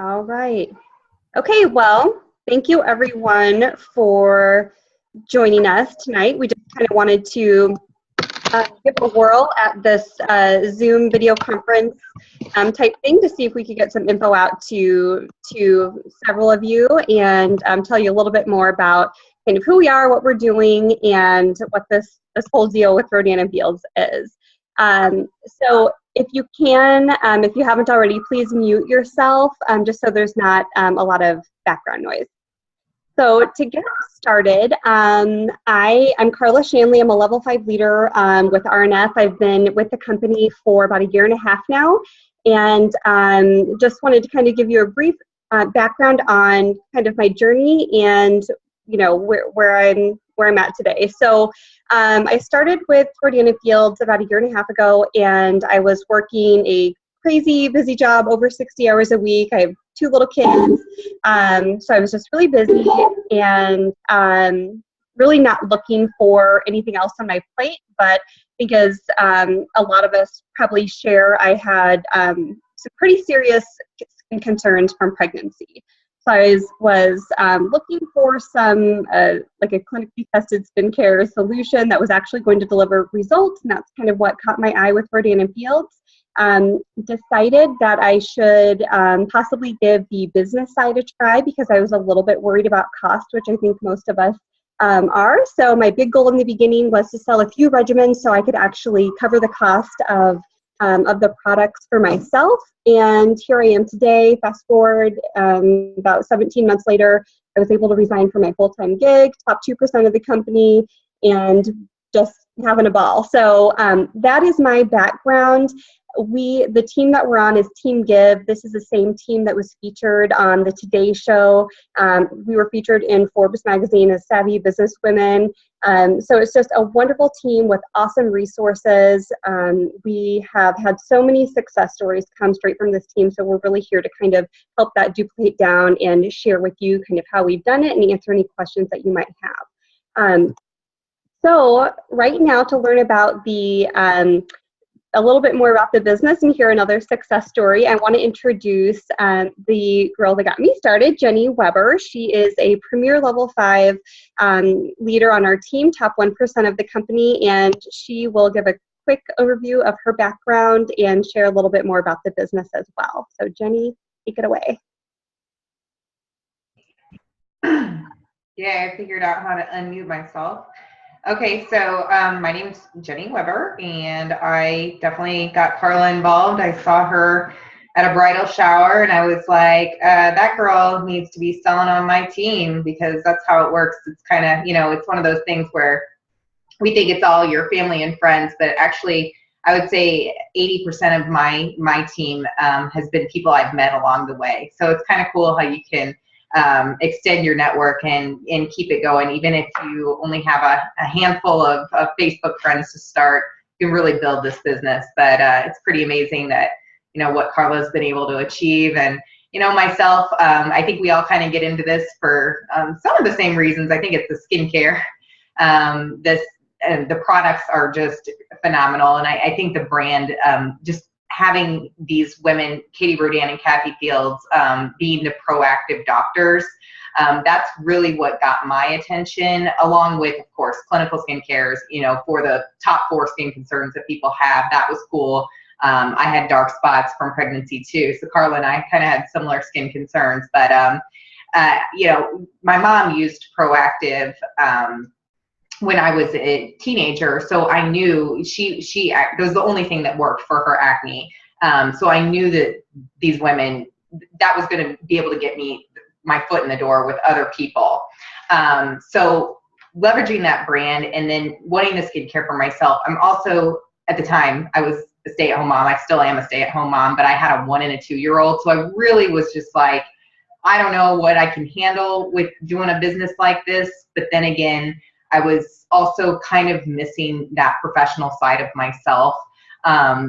All right. Okay, well, thank you everyone for joining us tonight. We just kind of wanted to give a whirl at this Zoom video conference type thing to see if we could get some info out to several of you and tell you a little bit more about kind of who we are, what we're doing, and what this whole deal with Rodan and Fields is. So if you can, if you haven't already, please mute yourself just so there's not a lot of background noise. So to get started, I'm Carla Shanley. I'm a level 5 leader with RNF. I've been with the company for about a year and a half now, and just wanted to kind of give you a brief background on kind of my journey and where I'm at today. So I started with Rodan Fields about a year and a half ago, and I was working a crazy busy job, over 60 hours a week. I have 2 little kids, so I was just really busy and really not looking for anything else on my plate. But because a lot of us probably share, I had some pretty serious skin concerns from pregnancy. So I was looking for some like a clinically tested skincare solution that was actually going to deliver results, and that's kind of what caught my eye with Rodan Fields. Decided that I should possibly give the business side a try because I was a little bit worried about cost, which I think most of us are. So my big goal in the beginning was to sell a few regimens so I could actually cover the cost of the products for myself. And here I am today. Fast forward about 17 months later, I was able to resign from my full-time gig, top 2% of the company, and just having a ball. So that is my background. The team that we're on is Team Give. This is the same team that was featured on the Today Show. We were featured in Forbes magazine as Savvy Businesswomen. So it's just a wonderful team with awesome resources. We have had so many success stories come straight from this team, so we're really here to kind of help that duplicate down and share with you kind of how we've done it and answer any questions that you might have. So right now, to learn about a little bit more about the business and hear another success story, I want to introduce the girl that got me started, Jenny Weber. She is a premier level 5 leader on our team, top 1% of the company, and she will give a quick overview of her background and share a little bit more about the business as well. So Jenny, take it away. Yeah, I figured out how to unmute myself. Okay, so my name's Jenny Weber, and I definitely got Carla involved. I saw her at a bridal shower, and I was like, that girl needs to be selling on my team because that's how it works. It's kind of, it's one of those things where we think it's all your family and friends, but actually, I would say 80% of my team has been people I've met along the way. So it's kind of cool how you can extend your network and keep it going. Even if you only have a handful of Facebook friends to start, you can really build this business. But it's pretty amazing that, what Carla's been able to achieve. And, myself, I think we all kind of get into this for some of the same reasons. I think it's the skincare. And the products are just phenomenal. And I think the brand, just having these women, Katie Rodan and Kathy Fields, being the proactive doctors, that's really what got my attention, along with, of course, clinical skincare, for the top 4 skin concerns that people have. That was cool. I had dark spots from pregnancy too. So Carla and I kind of had similar skin concerns, but, my mom used Proactiv when I was a teenager, so I knew it was the only thing that worked for her acne. So I knew that these women, that was going to be able to get me my foot in the door with other people. So leveraging that brand and then wanting the skincare for myself. I'm also, at the time, I was a stay-at-home mom. I still am a stay-at-home mom, but I had a 1 and a 2-year-old. So I really was just like, I don't know what I can handle with doing a business like this. But then again, I was also kind of missing that professional side of myself.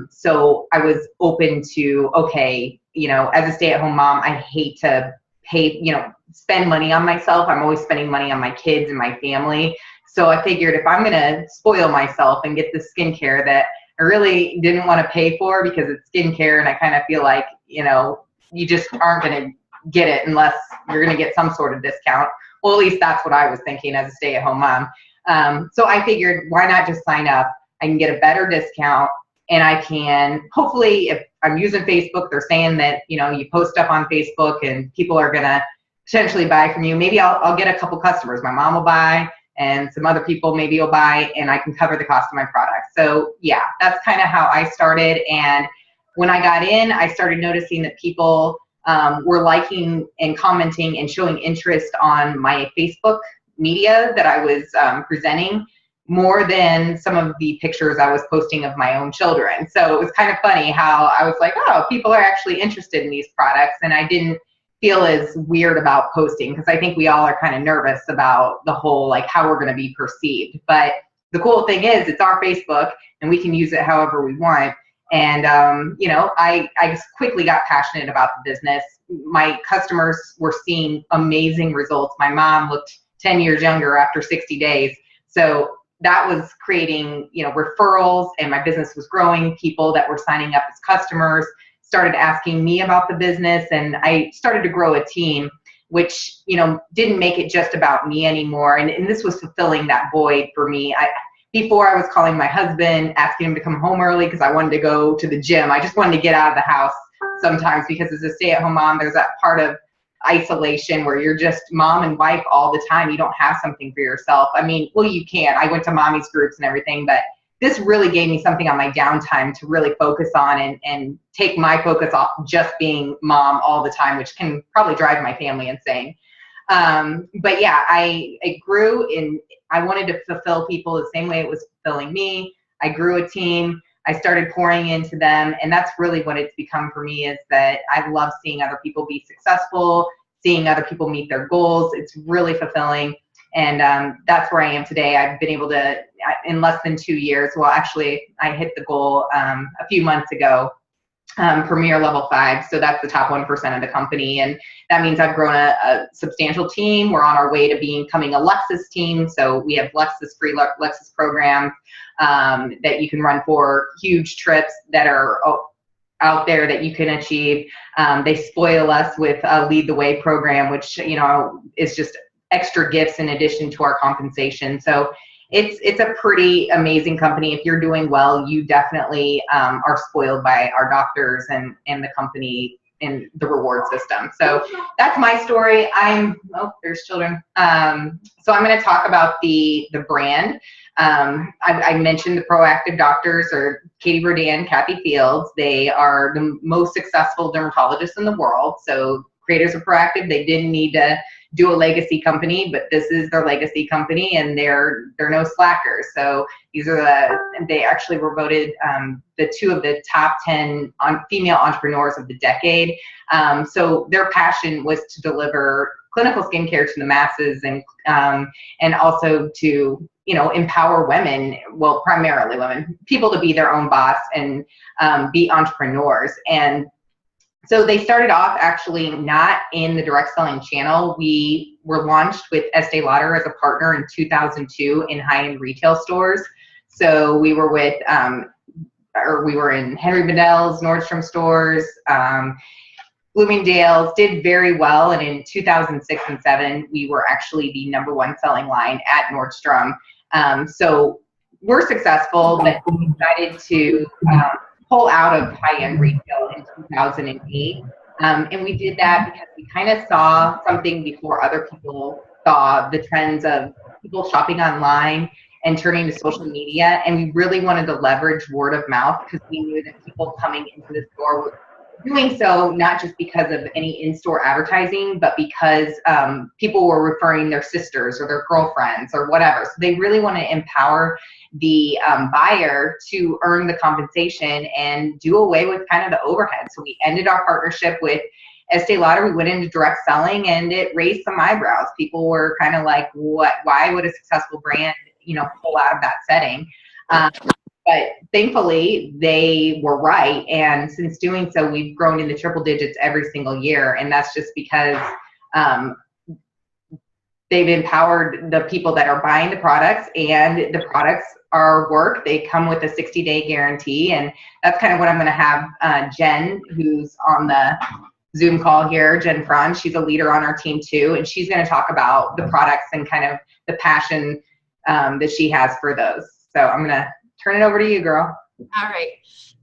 So I was open to, okay, as a stay-at-home mom, I hate to pay, spend money on myself. I'm always spending money on my kids and my family. So I figured if I'm going to spoil myself and get the skincare that I really didn't want to pay for because it's skincare, and I kind of feel like, you just aren't going to get it unless you're going to get some sort of discount. Well, at least that's what I was thinking as a stay-at-home mom. So I figured, why not just sign up? I can get a better discount, and I can, hopefully, if I'm using Facebook, they're saying that, you know, you post up on Facebook and people are going to potentially buy from you. Maybe I'll get a couple customers. My mom will buy, and some other people maybe will buy, and I can cover the cost of my product. So yeah, that's kind of how I started. And when I got in, I started noticing that people were liking and commenting and showing interest on my Facebook media that I was presenting, more than some of the pictures I was posting of my own children. So it was kind of funny how I was like, oh, people are actually interested in these products, and I didn't feel as weird about posting, because I think we all are kind of nervous about the whole, like, how we're going to be perceived. But the cool thing is, it's our Facebook, and we can use it however we want. And you know, I just quickly got passionate about the business. My customers were seeing amazing results. My mom looked 10 years younger after 60 days. So that was creating, you know, referrals, and my business was growing. People that were signing up as customers started asking me about the business, and I started to grow a team, which, you know, didn't make it just about me anymore. And this was fulfilling that void for me. Before, I was calling my husband, asking him to come home early because I wanted to go to the gym. I just wanted to get out of the house sometimes, because as a stay-at-home mom, there's that part of isolation where you're just mom and wife all the time. You don't have something for yourself. I mean, well, you can. I went to mommy's groups and everything, but this really gave me something on my downtime to really focus on and take my focus off just being mom all the time, which can probably drive my family insane. But yeah, I grew in, I wanted to fulfill people the same way it was fulfilling me. I grew a team. I started pouring into them, and that's really what it's become for me, is that I love seeing other people be successful, seeing other people meet their goals. It's really fulfilling, and that's where I am today. I've been able to, in less than 2 years, well, actually, I hit the goal a few months ago, Premier Level 5, so that's the top 1% of the company, and that means I've grown a substantial team. We're on our way to becoming a Lexus team, so we have free Lexus programs that you can run for huge trips that are out there that you can achieve. They spoil us with a Lead the Way program, which, you know, is just extra gifts in addition to our compensation. So it's a pretty amazing company. If you're doing well, you definitely are spoiled by our doctors and the company and the reward system. So that's my story. There's children. So I'm going to talk about the brand. I mentioned the Proactive Doctors, or Katie Rodan, Kathy Fields. They are the most successful dermatologists in the world. So creators of Proactive, they didn't need to do a legacy company, but this is their legacy company, and they're no slackers. So these are they actually were voted the 2 of the top 10 female entrepreneurs of the decade. So their passion was to deliver clinical skincare to the masses, and also to, you know, empower women, well, primarily women, people to be their own boss and be entrepreneurs. And so they started off actually not in the direct selling channel. We were launched with Estee Lauder as a partner in 2002 in high-end retail stores. So we were with, we were in Henry Bedell's, Nordstrom stores, Bloomingdale's, did very well. And in 2006 and 2007, we were actually the #1 selling line at Nordstrom. So we're successful, but we decided to pull out of high-end retail in 2008. And we did that because we kind of saw something before other people saw the trends of people shopping online and turning to social media. And we really wanted to leverage word of mouth, because we knew that people coming into the store were doing so not just because of any in-store advertising, but because people were referring their sisters or their girlfriends or whatever. So they really want to empower the buyer to earn the compensation and do away with kind of the overhead. So we ended our partnership with Estee Lauder. We went into direct selling, and it raised some eyebrows. People were kind of like, "What? Why would a successful brand, you know, pull out of that setting?" But thankfully, they were right. And since doing so, we've grown into triple digits every single year. And that's just because they've empowered the people that are buying the products, and the products are work. They come with a 60-day guarantee. And that's kind of what I'm going to have Jen, who's on the Zoom call here, Jen Franz. She's a leader on our team too, and she's going to talk about the products and kind of the passion that she has for those. So I'm going to turn it over to you, girl. All right.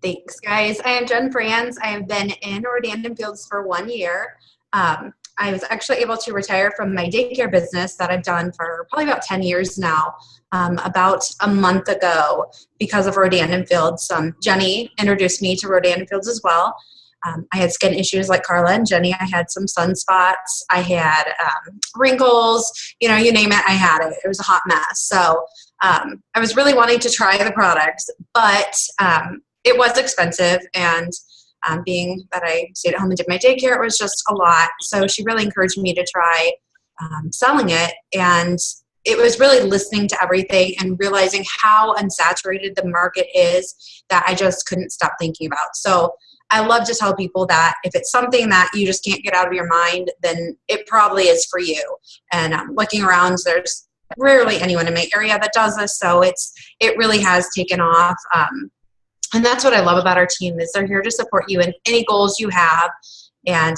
Thanks, guys. I am Jen Franz. I have been in Rodan & Fields for 1 year. I was actually able to retire from my daycare business that I've done for probably about 10 years now, about a month ago because of Rodan & Fields. Jenny introduced me to Rodan & Fields as well. I had skin issues like Carla and Jenny. I had some sunspots. I had wrinkles. You name it, I had it. It was a hot mess. So I was really wanting to try the products, but it was expensive, and being that I stayed at home and did my daycare, it was just a lot. So she really encouraged me to try selling it, and it was really listening to everything and realizing how unsaturated the market is that I just couldn't stop thinking about. So I love to tell people that if it's something that you just can't get out of your mind, then it probably is for you. And looking around, there's rarely anyone in my area that does this, so it really has taken off. And that's what I love about our team is they're here to support you in any goals you have. And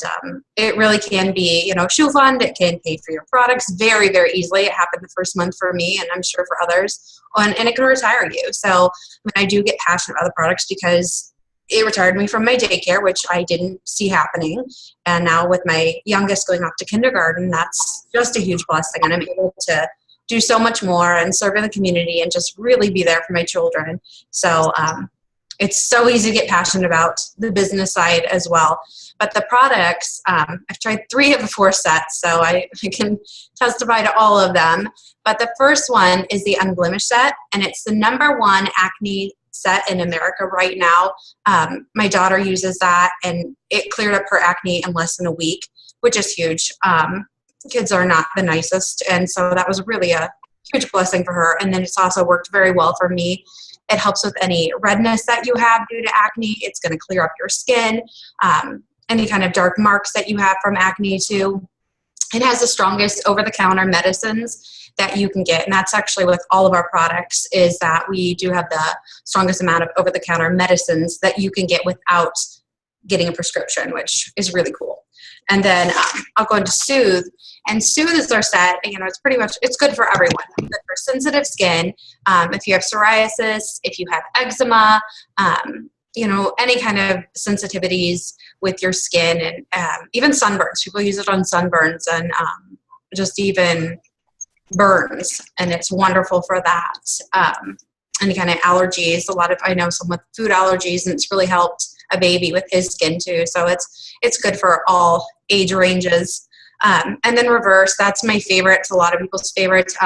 it really can be, shoe fund. It can pay for your products very, very easily. It happened the first month for me, and I'm sure for others. And it can retire you. So I do get passionate about the products because it retired me from my daycare, which I didn't see happening. And now with my youngest going off to kindergarten, that's just a huge blessing. And I'm able to do so much more and serve in the community and just really be there for my children. So it's so easy to get passionate about the business side as well. But the products, I've tried 3 of the 4 sets, so I can testify to all of them. But the first one is the Unblemished set, and it's the #1 acne set in America right now. My daughter uses that, and it cleared up her acne in less than a week, which is huge. Kids are not the nicest, and so that was really a huge blessing for her. And then it's also worked very well for me. It helps with any redness that you have due to acne. It's going to clear up your skin, any kind of dark marks that you have from acne too. It has the strongest over-the-counter medicines that you can get, and that's actually with all of our products, is that we do have the strongest amount of over-the-counter medicines that you can get without getting a prescription, which is really cool. And then I'll go into Soothe. And Soothe is our set. It's pretty much, it's good for everyone. It's good for sensitive skin. If you have psoriasis, if you have eczema, any kind of sensitivities with your skin, and even sunburns. People use it on sunburns and just even burns, and it's wonderful for that. Any kind of allergies. I know some with food allergies, and it's really helped a baby with his skin too. So it's good for all age ranges. And then Reverse, that's my favorite. It's a lot of people's favorites.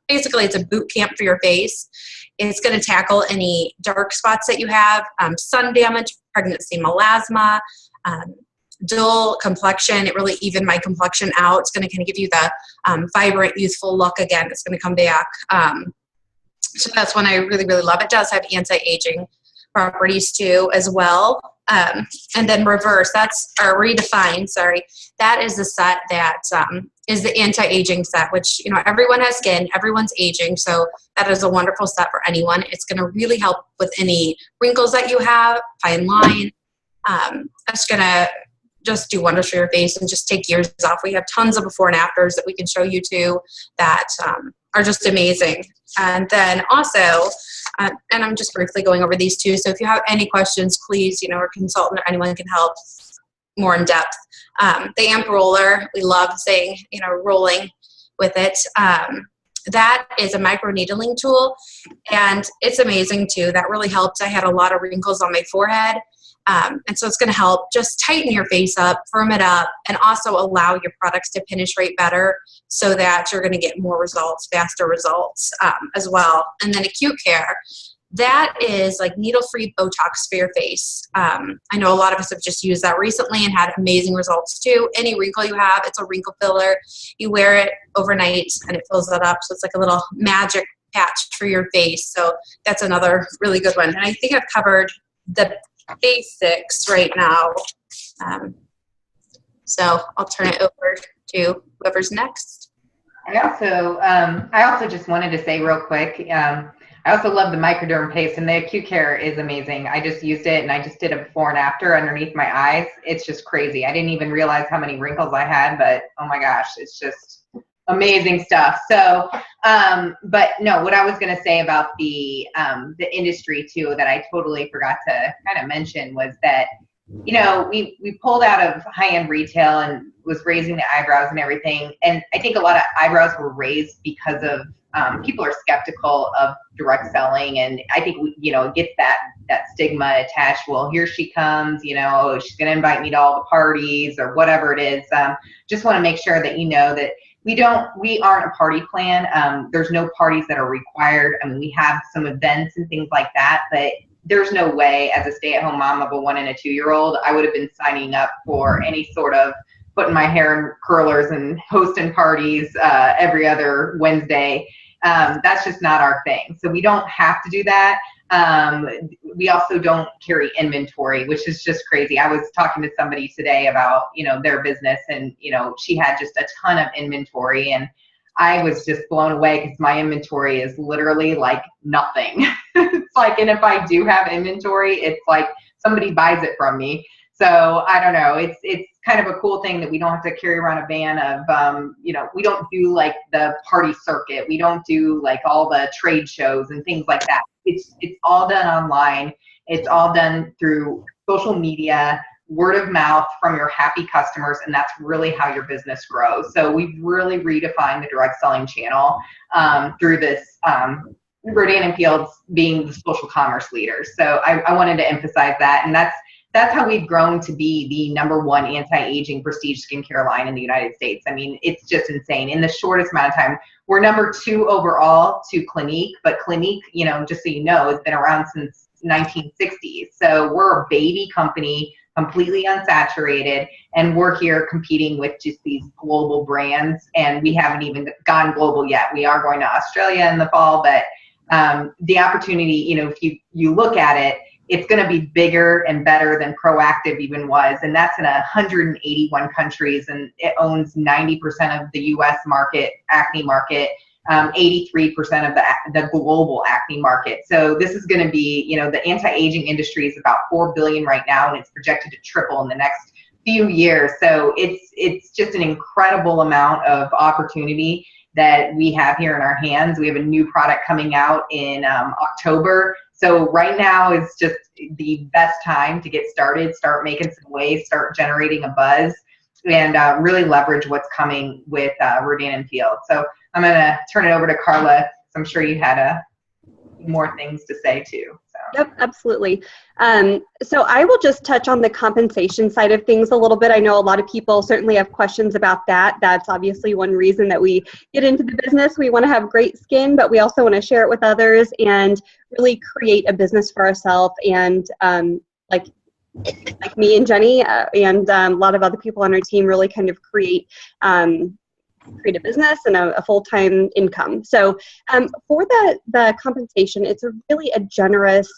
Basically, it's a boot camp for your face. It's going to tackle any dark spots that you have, sun damage, pregnancy melasma, dull complexion. It really evened my complexion out. It's going to kind of give you the vibrant, youthful look again. It's going to come back. So that's one I really, really love. It does have anti-aging properties too as well. And then Reverse, or Redefine, sorry. That is the set that is the anti-aging set, which, everyone has skin, everyone's aging. So that is a wonderful set for anyone. It's going to really help with any wrinkles that you have, fine line. It's going to just do wonders for your face and just take years off. We have tons of before and afters that we can show you too that are just amazing. And then also, and I'm just briefly going over these two. So if you have any questions, please, our consultant or anyone can help more in depth. The AMP roller, we love saying, rolling with it. That is a micro needling tool, and it's amazing too. That really helped. I had a lot of wrinkles on my forehead. And so it's going to help just tighten your face up, firm it up, and also allow your products to penetrate better so that you're going to get more results, faster results as well. And then Acute Care, that is like needle-free Botox for your face. I know a lot of us have just used that recently and had amazing results too. Any wrinkle you have, it's a wrinkle filler. You wear it overnight and it fills that up. So it's like a little magic patch for your face. So that's another really good one. And I think I've covered the basics right now. So I'll turn it over to whoever's next. I also just wanted to say real quick, I also love the microderm paste, and the acute care is amazing. I just used it, and I just did a before and after underneath my eyes. It's just crazy. I didn't even realize how many wrinkles I had, but oh my gosh, it's just amazing stuff. So, but no, what I was going to say about the industry too, that I totally forgot to kind of mention was that, you know, we pulled out of high-end retail and was raising the eyebrows and everything. And I think a lot of eyebrows were raised because of people are skeptical of direct selling. And I think, you know, it gets that stigma attached. Well, here she comes, you know, she's going to invite me to all the parties or whatever it is. Just want to make sure that you know that we aren't a party plan. There's no parties that are required. I mean, we have some events and things like that, but there's no way as a stay-at-home mom of a 1 and a 2-year-old, I would have been signing up for any sort of putting my hair in curlers and hosting parties every other Wednesday. That's just not our thing. So we don't have to do that. We also don't carry inventory, which is just crazy. I was talking to somebody today about, you know, their business, and, you know, she had just a ton of inventory, and I was just blown away because my inventory is literally like nothing. It's like, and if I do have inventory, it's like somebody buys it from me. So I don't know. It's kind of a cool thing that we don't have to carry around a van of, you know, we don't do like the party circuit. We don't do like all the trade shows and things like that. It's all done online. It's all done through social media, word of mouth from your happy customers, and that's really how your business grows. So we've really redefined the direct selling channel through this Rodan & Fields being the social commerce leaders. So I wanted to emphasize that, and that's how we've grown to be the #1 anti-aging prestige skincare line in the United States. I mean, it's just insane. In the shortest amount of time, we're #2 overall to Clinique, but Clinique, you know, just so you know, has been around since 1960s. So we're a baby company, completely unsaturated, and we're here competing with just these global brands, and we haven't even gone global yet. We are going to Australia in the fall, but the opportunity, you know, if you look at it, it's going to be bigger and better than Proactiv even was, and that's in 181 countries, and it owns 90% of the U.S. market, acne market, 83% of the global acne market. So this is going to be, you know, the anti-aging industry is about $4 billion right now, and it's projected to triple in the next few years. So it's just an incredible amount of opportunity that we have here in our hands. We have a new product coming out in October. So right now is just the best time to get started, start making some waves, start generating a buzz, and really leverage what's coming with Rodan & Fields. So I'm going to turn it over to Carla. I'm sure you had more things to say too. So. Yep, absolutely. So I will just touch on the compensation side of things a little bit. I know a lot of people certainly have questions about that. That's obviously one reason that we get into the business. We want to have great skin, but we also want to share it with others and really create a business for ourselves. And like me and Jenny and a lot of other people on our team really kind of create a business and a full-time income. So for the compensation, it's really a generous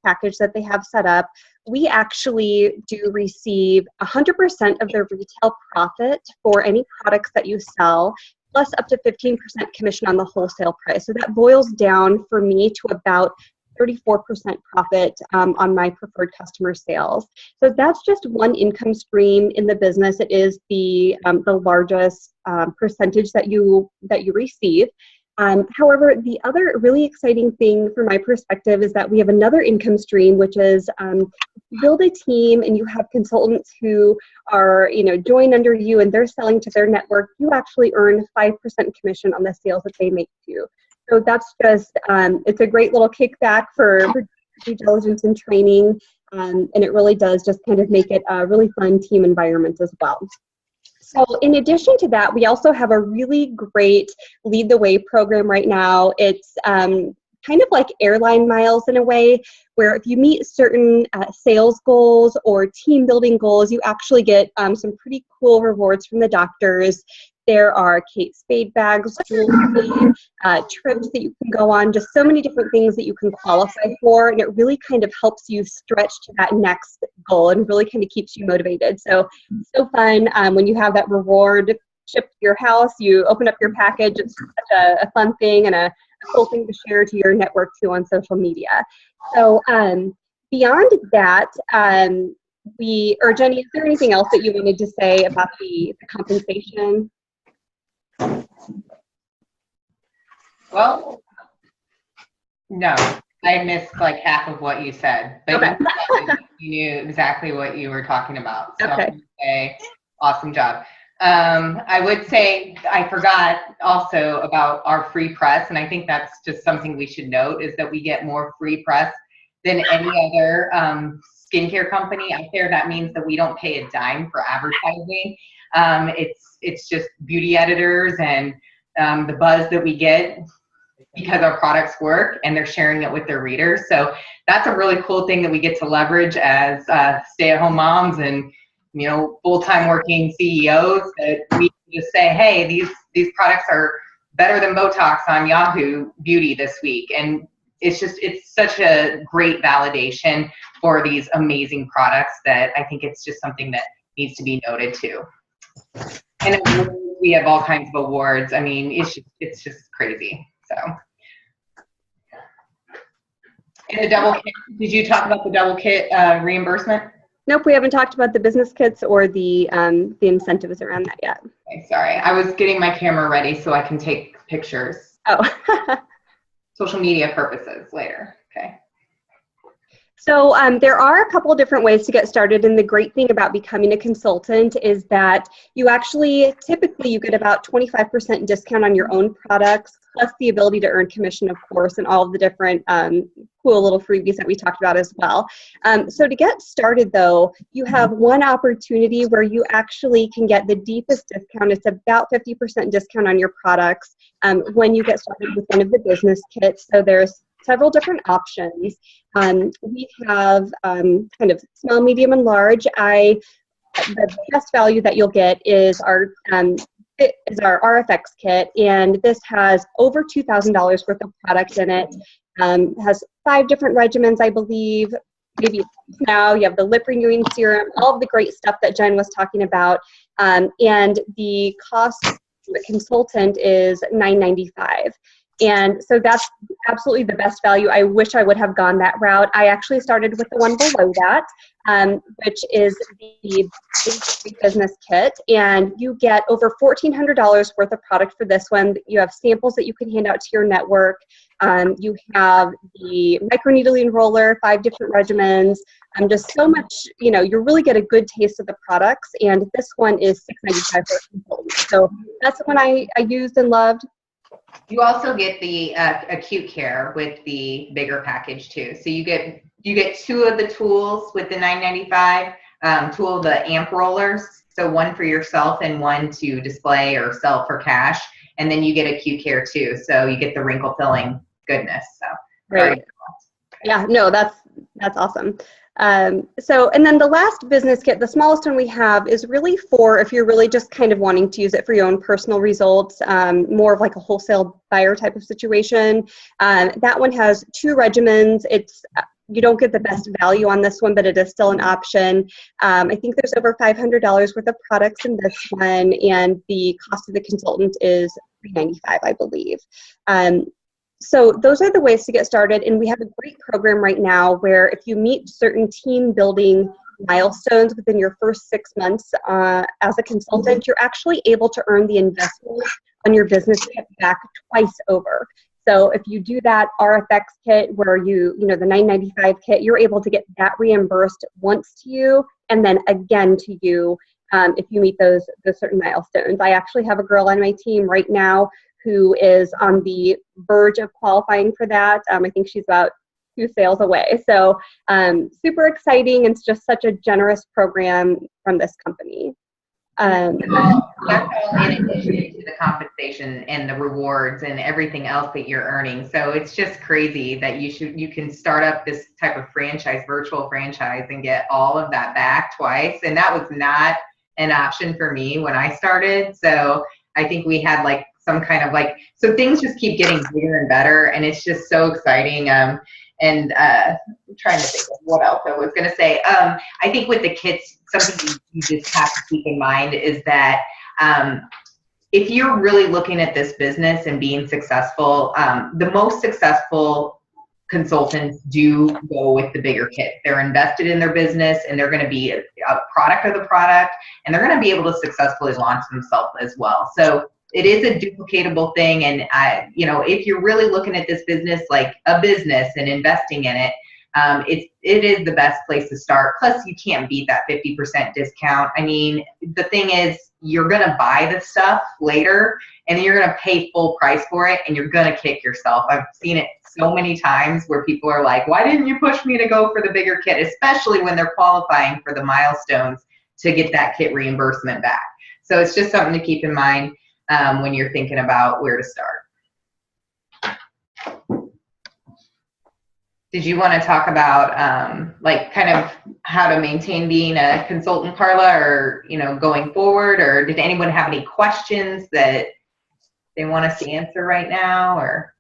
package that they have set up. We actually do receive 100% of the retail profit for any products that you sell, plus up to 15% commission on the wholesale price. So that boils down for me to about 34% profit on my preferred customer sales. So that's just one income stream in the business. It is the largest percentage that you receive. However, the other really exciting thing from my perspective is that we have another income stream, which is you build a team and you have consultants who are, you know, join under you and they're selling to their network. You actually earn 5% commission on the sales that they make to you. So that's just, it's a great little kickback for due diligence and training, and it really does just kind of make it a really fun team environment as well. So in addition to that, we also have a really great Lead the Way program right now. It's kind of like airline miles in a way, where if you meet certain sales goals or team building goals, you actually get some pretty cool rewards from the doctors. There are Kate Spade bags, jewelry, trips that you can go on, just so many different things that you can qualify for, and it really kind of helps you stretch to that next goal and really kind of keeps you motivated. So fun when you have that reward shipped to your house, you open up your package. It's such a fun thing and a cool thing to share to your network too on social media. So beyond that, Jenny, is there anything else that you wanted to say about the compensation? Well, no, I missed like half of what you said, but Okay. you knew exactly what you were talking about. So Okay. okay, awesome job. I would say I forgot also about our free press, and I think that's just something we should note, is that we get more free press than any other skincare company out there. That means that we don't pay a dime for advertising. It's just beauty editors and the buzz that we get because our products work and they're sharing it with their readers. So that's a really cool thing that we get to leverage as stay-at-home moms and, you know, full-time working CEOs, that we just say, hey, these products are better than Botox on Yahoo Beauty this week. And it's such a great validation for these amazing products that I think it's just something that needs to be noted too. And we have all kinds of awards. I mean, it's just crazy. So, and the double kit, did you talk about the double kit reimbursement? Nope, we haven't talked about the business kits or the incentives around that yet. Okay, sorry, I was getting my camera ready so I can take pictures. Oh. Social media purposes later. Okay. So there are a couple of different ways to get started, and the great thing about becoming a consultant is that you actually, typically you get about 25% discount on your own products, plus the ability to earn commission, of course, and all of the different cool little freebies that we talked about as well. So to get started though, you have one opportunity where you actually can get the deepest discount. It's about 50% discount on your products when you get started with one of the business kits. So there's several different options. We have kind of small, medium, and large. The best value that you'll get is our RFX kit, and this has over $2,000 worth of product in it. Has 5 different regimens, I believe. Maybe now you have the lip renewing serum, all of the great stuff that Jen was talking about, and the cost to a consultant is $9.95. And so that's absolutely the best value. I wish I would have gone that route. I actually started with the one below that, which is the business kit. And you get over $1,400 worth of product for this one. You have samples that you can hand out to your network. You have the microneedling roller, 5 different regimens. Just so much, you know, you really get a good taste of the products. And this one is $6.95 for a consultant. So that's the one I used and loved. You also get the acute care with the bigger package too. So you get 2 of the tools with the $9.95, 2 of the amp rollers. So one for yourself and one to display or sell for cash. And then you get acute care too. So you get the wrinkle filling goodness. So right. Yeah, no, that's awesome. So, and then the last business kit, the smallest one we have, is really for if you're really just kind of wanting to use it for your own personal results, more of like a wholesale buyer type of situation. That one has 2 regimens. You don't get the best value on this one, but it is still an option. I think there's over $500 worth of products in this one, and the cost of the consultant is $395, I believe. So those are the ways to get started, and we have a great program right now where if you meet certain team building milestones within your first 6 months as a consultant, you're actually able to earn the investment on your business kit back twice over. So if you do that RFX kit where you know, the $9.95 kit, you're able to get that reimbursed once to you and then again to you if you meet those certain milestones. I actually have a girl on my team right now who is on the verge of qualifying for that. I think she's about 2 sales away. So super exciting, and it's just such a generous program from this company. That's all in addition to the compensation and the rewards and everything else that you're earning. So it's just crazy that you can start up this type of franchise, virtual franchise, and get all of that back twice. And that was not an option for me when I started. So I think we had like some kind of like, so things just keep getting bigger and better, and it's just so exciting. I'm trying to think of what else I was going to say. I think with the kits, something you just have to keep in mind is that if you're really looking at this business and being successful, the most successful consultants do go with the bigger kit. They're invested in their business, and they're going to be a product of the product, and they're going to be able to successfully launch themselves as well. So it is a duplicatable thing. And if you're really looking at this business like a business and investing in it, it is the best place to start. Plus, you can't beat that 50% discount. I mean, the thing is, you're going to buy the stuff later, and then you're going to pay full price for it, and you're going to kick yourself. I've seen it so many times where people are like, why didn't you push me to go for the bigger kit? Especially when they're qualifying for the milestones to get that kit reimbursement back. So it's just something to keep in mind when you're thinking about where to start. Did you want to talk about kind of how to maintain being a consultant, Carla, or going forward, or did anyone have any questions that they want us to answer right now? Or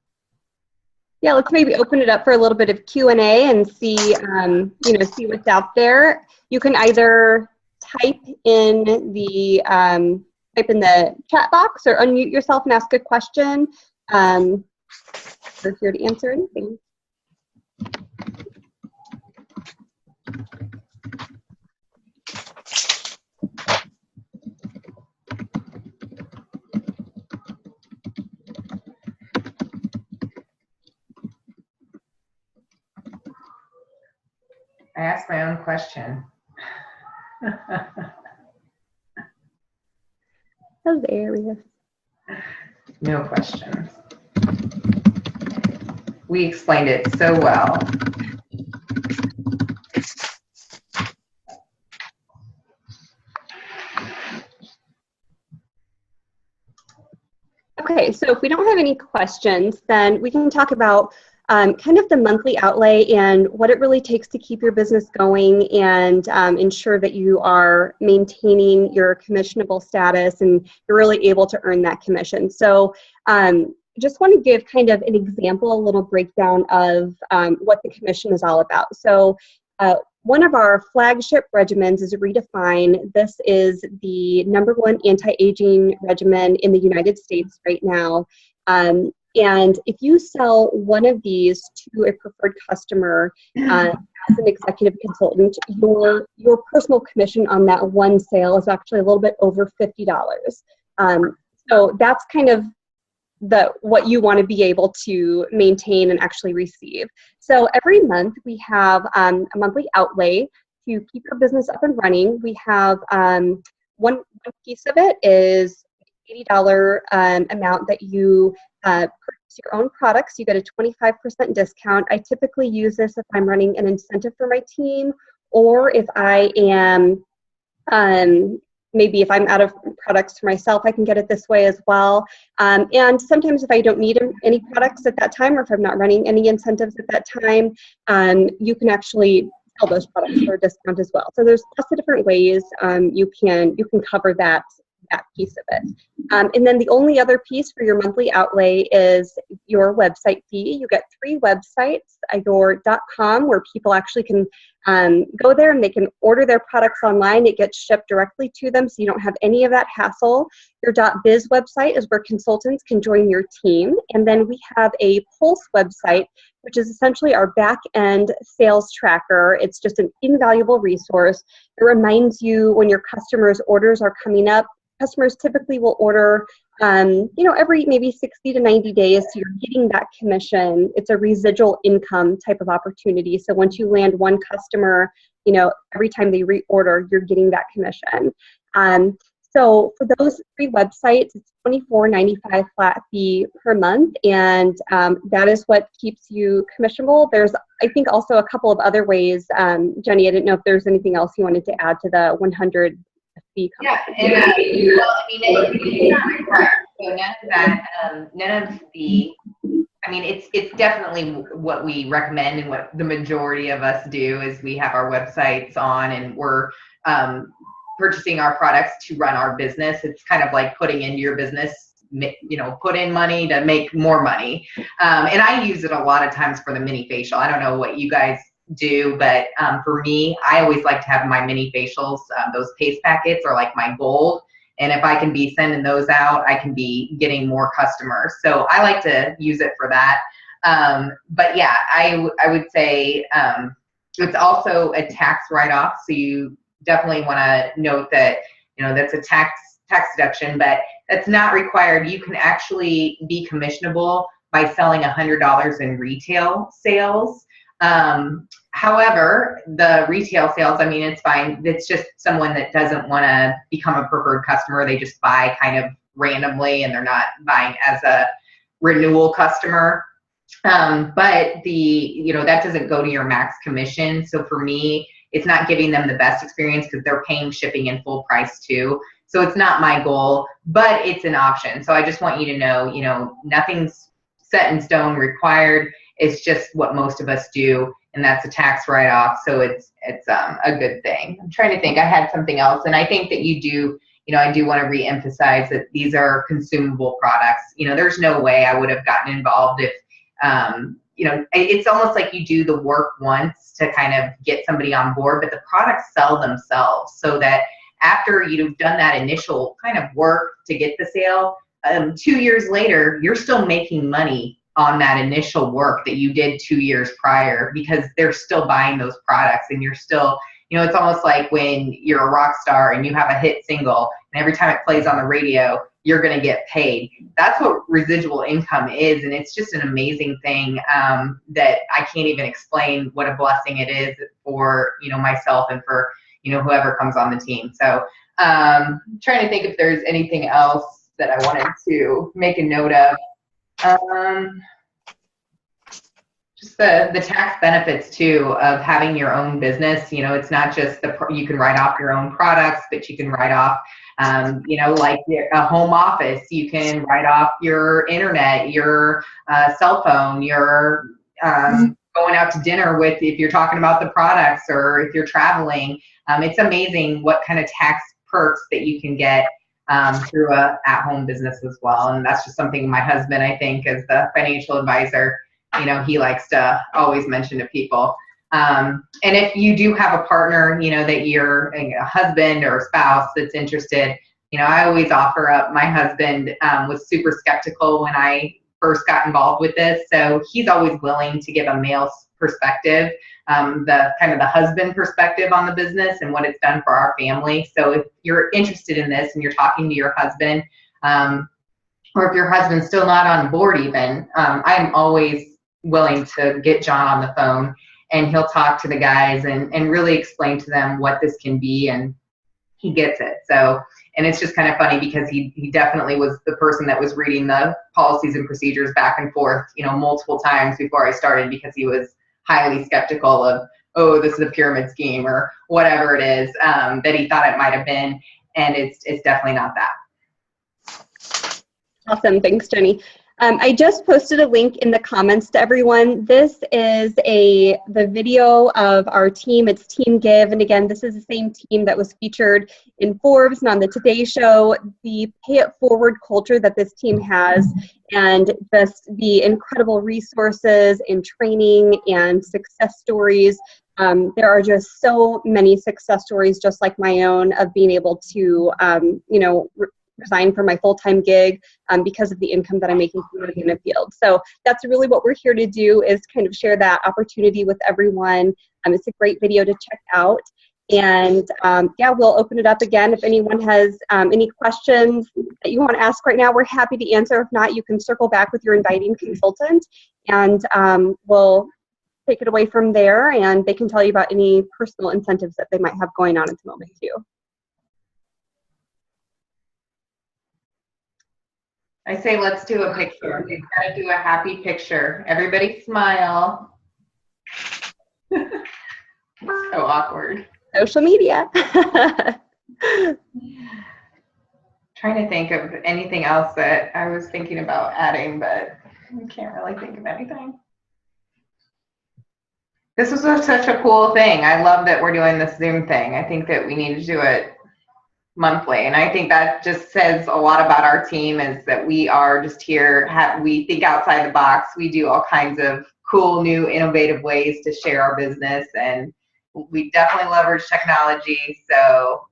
yeah, let's maybe open it up for a little bit of Q&A and see see what's out there. You can either type in the chat box or unmute yourself and ask a question. We're here to answer anything. I asked my own question. Hilarious. No questions. We explained it so well. Okay, so if we don't have any questions, then we can talk about kind of the monthly outlay and what it really takes to keep your business going and ensure that you are maintaining your commissionable status and you're really able to earn that commission. So just want to give kind of an example, a little breakdown of what the commission is all about. So one of our flagship regimens is Redefine. This is the #1 anti-aging regimen in the United States right now. And if you sell one of these to a preferred customer as an executive consultant, your personal commission on that one sale is actually a little bit over $50. So that's kind of what you want to be able to maintain and actually receive. So every month we have a monthly outlay to keep your business up and running. We have one piece of it is $80 amount that you purchase your own products. You get a 25% discount. I typically use this if I'm running an incentive for my team, or if I am maybe if I'm out of products for myself, I can get it this way as well. And sometimes if I don't need any products at that time, or if I'm not running any incentives at that time, you can actually sell those products for a discount as well. So there's lots of different ways you can cover that piece of it. And then the only other piece for your monthly outlay is your website fee. You get 3 websites, your .com, where people actually can go there and they can order their products online. It gets shipped directly to them, so you don't have any of that hassle. Your .biz website is where consultants can join your team. And then we have a Pulse website, which is essentially our back-end sales tracker. It's just an invaluable resource. It reminds you when your customers' orders are coming up. Customers typically will order, every maybe 60 to 90 days, so you're getting that commission. It's a residual income type of opportunity. So once you land one customer, every time they reorder, you're getting that commission. So for those 3 websites, it's $24.95 flat fee per month, and that is what keeps you commissionable. There's, I think, also a couple of other ways. Jenny, I didn't know if there's anything else you wanted to add to the 100 fee. Yeah, and it's not required. So none of the, it's definitely what we recommend, and what the majority of us do is we have our websites on, and we're purchasing our products to run our business. It's kind of like putting into your business, put in money to make more money. And I use it a lot of times for the mini facial. I don't know what you guys do, but for me, I always like to have my mini facials. Those paste packets are like my gold. And if I can be sending those out, I can be getting more customers. So I like to use it for that. But yeah, I would say it's also a tax write-off. So you definitely want to note that, that's a tax deduction, but that's not required. You can actually be commissionable by selling $100 in retail sales. However, the retail sales, I mean, it's fine. It's just someone that doesn't want to become a preferred customer. They just buy kind of randomly and they're not buying as a renewal customer. But that doesn't go to your max commission. So for me, it's not giving them the best experience because they're paying shipping in full price too. So it's not my goal, but it's an option. So I just want you to know, nothing's set in stone required. It's just what most of us do, and that's a tax write-off. So it's a good thing. I'm trying to think. I had something else, and I think that you do. I do want to reemphasize that these are consumable products. There's no way I would have gotten involved if, it's almost like you do the work once to kind of get somebody on board, but the products sell themselves. So that after you've done that initial kind of work to get the sale, 2 years later, you're still making money on that initial work that you did 2 years prior, because they're still buying those products, and you're still, it's almost like when you're a rock star and you have a hit single and every time it plays on the radio, you're going to get paid. That's what residual income is. And it's just an amazing thing that I can't even explain what a blessing it is for, myself and for, whoever comes on the team. So trying to think if there's anything else that I wanted to make a note of. Just the tax benefits too of having your own business. It's not just you can write off your own products, but you can write off, like a home office. You can write off your internet, your cell phone, your going out to dinner with, if you're talking about the products, or if you're traveling. It's amazing what kind of tax perks that you can get through a at-home business as well. And that's just something my husband, I think, as the financial advisor, he likes to always mention to people. And if you do have a partner, that you're a husband or a spouse that's interested, I always offer up. My husband was super skeptical when I first got involved with this. So he's always willing to give a male perspective, the kind of the husband perspective on the business and what it's done for our family. So if you're interested in this and you're talking to your husband, or if your husband's still not on board even, I'm always willing to get John on the phone, and he'll talk to the guys and really explain to them what this can be, and he gets it. So, and it's just kind of funny because he definitely was the person that was reading the policies and procedures back and forth, multiple times before I started, because he was highly skeptical of, oh, this is a pyramid scheme or whatever it is that he thought it might have been. And it's definitely not that. Awesome. Thanks, Jenny. I just posted a link in the comments to everyone. This is the video of our team. It's Team Give. And again, this is the same team that was featured in Forbes and on the Today Show. The pay it forward culture that this team has, and just the incredible resources and training and success stories. There are just so many success stories just like my own of being able to, resign from my full-time gig because of the income that I'm making from working in a field. So that's really what we're here to do, is kind of share that opportunity with everyone. It's a great video to check out. And we'll open it up again. If anyone has any questions that you want to ask right now, we're happy to answer. If not, you can circle back with your inviting consultant, and we'll take it away from there, and they can tell you about any personal incentives that they might have going on at the moment too. I say let's do a picture. We've got to do a happy picture. Everybody smile. So awkward. Social media. Trying to think of anything else that I was thinking about adding, but I can't really think of anything. This was such a cool thing. I love that we're doing this Zoom thing. I think that we need to do it monthly, and I think that just says a lot about our team, is that we are just here, we think outside the box. We do all kinds of cool, new, innovative ways to share our business, and we definitely leverage technology. So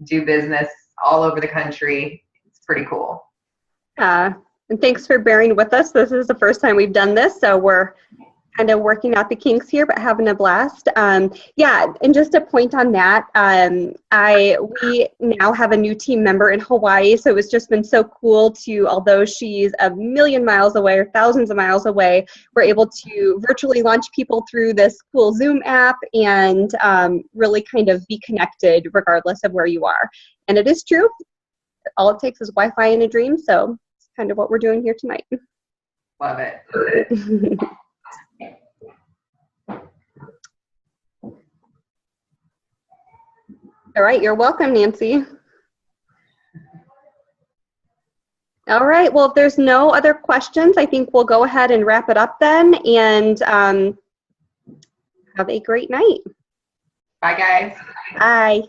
do business all over the country. It's pretty cool. And thanks for bearing with us. This is the first time we've done this, so we're kind of working out the kinks here, but having a blast. Yeah, and just a point on that, we now have a new team member in Hawaii, so it's just been so cool to, although she's a million miles away or thousands of miles away, we're able to virtually launch people through this cool Zoom app and really kind of be connected regardless of where you are. And it is true, all it takes is Wi-Fi and a dream, so it's kind of what we're doing here tonight. Love it. All right, you're welcome, Nancy. All right, well, if there's no other questions, I think we'll go ahead and wrap it up then, and have a great night. Bye, guys. Bye.